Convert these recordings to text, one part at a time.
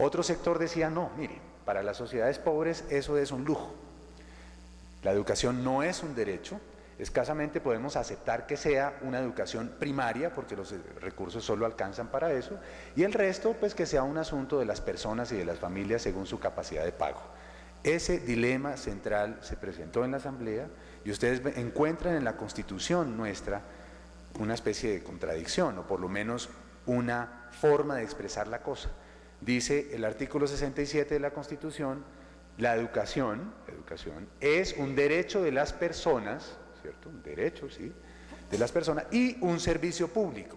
Otro sector decía, no, mire, para las sociedades pobres eso es un lujo. La educación no es un derecho, escasamente podemos aceptar que sea una educación primaria, porque los recursos solo alcanzan para eso, y el resto, pues que sea un asunto de las personas y de las familias según su capacidad de pago. Ese dilema central se presentó en la Asamblea y ustedes encuentran en la Constitución nuestra una especie de contradicción, o por lo menos una forma de expresar la cosa. Dice el artículo 67 de la Constitución: la educación es un derecho de las personas, ¿cierto? Un derecho, sí, de las personas, y un servicio público.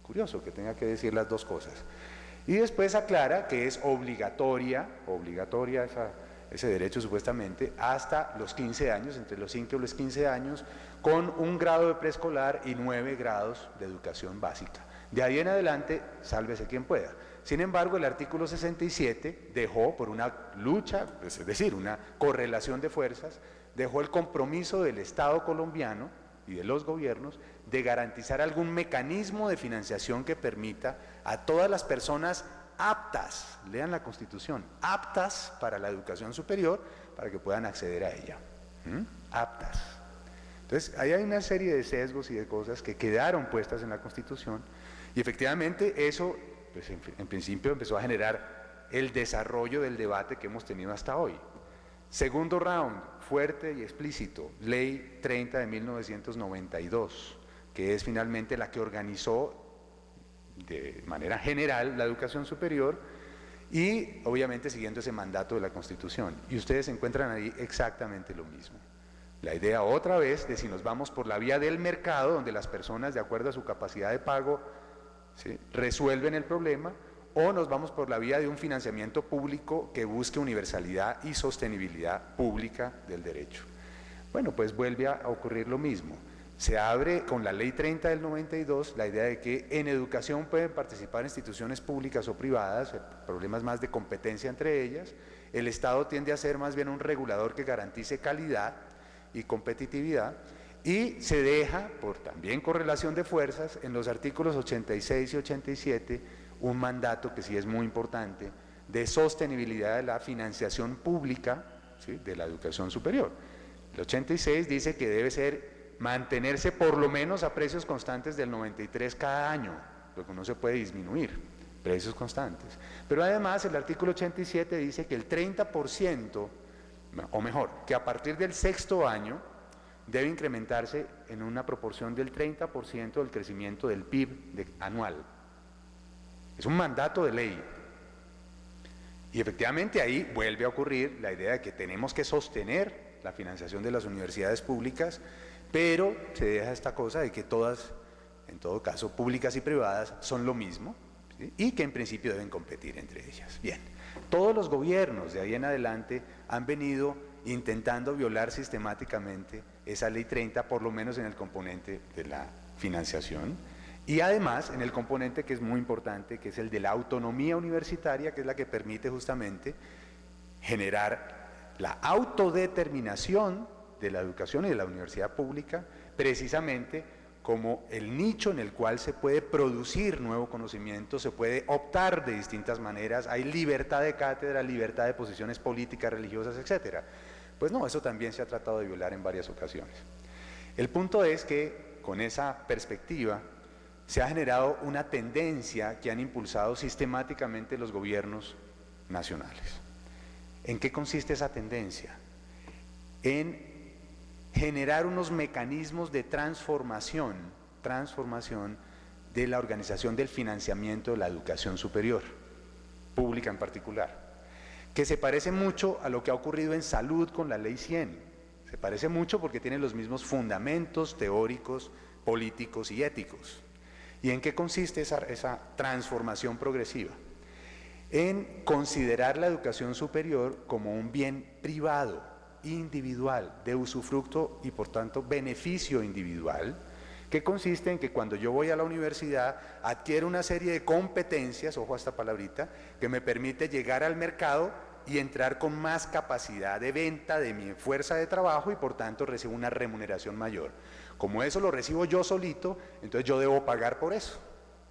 Curioso que tenga que decir las dos cosas. Y después aclara que es obligatoria ese derecho supuestamente, hasta los 15 años, entre los 5 y los 15 años, con un grado de preescolar y 9 grados de educación básica. De ahí en adelante, sálvese quien pueda. Sin embargo, el artículo 67 dejó, por una lucha, es decir, una correlación de fuerzas, dejó el compromiso del Estado colombiano y de los gobiernos de garantizar algún mecanismo de financiación que permita a todas las personas aptas, lean la Constitución, aptas para la educación superior, para que puedan acceder a ella. Aptas. Entonces, ahí hay una serie de sesgos y de cosas que quedaron puestas en la Constitución, y efectivamente eso, pues en principio empezó a generar el desarrollo del debate que hemos tenido hasta hoy. Segundo round, fuerte y explícito, Ley 30 de 1992, que es finalmente la que organizó de manera general la educación superior, y obviamente siguiendo ese mandato de la Constitución. Y ustedes encuentran ahí exactamente lo mismo. La idea otra vez de si nos vamos por la vía del mercado, donde las personas, de acuerdo a su capacidad de pago, ¿sí?, resuelven el problema, o nos vamos por la vía de un financiamiento público que busque universalidad y sostenibilidad pública del derecho. Bueno, pues vuelve a ocurrir lo mismo. Se abre con la Ley 30 del 92 la idea de que en educación pueden participar instituciones públicas o privadas, problemas más de competencia entre ellas. El Estado tiende a ser más bien un regulador que garantice calidad y competitividad, y se deja, por también correlación de fuerzas, en los artículos 86 y 87, un mandato que sí es muy importante, de sostenibilidad de la financiación pública, ¿sí?, de la educación superior. El 86 dice que debe mantenerse por lo menos a precios constantes del 93 cada año, lo que no se puede disminuir, precios constantes. Pero además el artículo 87 dice que el 30%, o mejor, que a partir del sexto año debe incrementarse en una proporción del 30% del crecimiento del PIB anual. Es un mandato de ley. Y efectivamente ahí vuelve a ocurrir la idea de que tenemos que sostener la financiación de las universidades públicas, pero se deja esta cosa de que todas, en todo caso, públicas y privadas, son lo mismo, ¿sí?, y que en principio deben competir entre ellas. Bien, todos los gobiernos de ahí en adelante han venido intentando violar sistemáticamente esa Ley 30, por lo menos en el componente de la financiación, y además en el componente que es muy importante, que es el de la autonomía universitaria, que es la que permite justamente generar la autodeterminación de la educación y de la universidad pública, precisamente como el nicho en el cual se puede producir nuevo conocimiento, se puede optar de distintas maneras, hay libertad de cátedra, libertad de posiciones políticas, religiosas, etc. Pues no, eso también se ha tratado de violar en varias ocasiones. El punto es que con esa perspectiva se ha generado una tendencia que han impulsado sistemáticamente los gobiernos nacionales. ¿En qué consiste esa tendencia? En generar unos mecanismos de transformación de la organización del financiamiento de la educación superior, pública en particular, que se parece mucho a lo que ha ocurrido en salud con la Ley 100. Se parece mucho porque tiene los mismos fundamentos teóricos, políticos y éticos. ¿Y en qué consiste esa transformación progresiva? En considerar la educación superior como un bien privado, individual, de usufructo y por tanto beneficio individual, que consiste en que cuando yo voy a la universidad adquiero una serie de competencias, ojo a esta palabrita, que me permite llegar al mercado y entrar con más capacidad de venta de mi fuerza de trabajo, y por tanto recibo una remuneración mayor. Como eso lo recibo yo solito, entonces yo debo pagar por eso.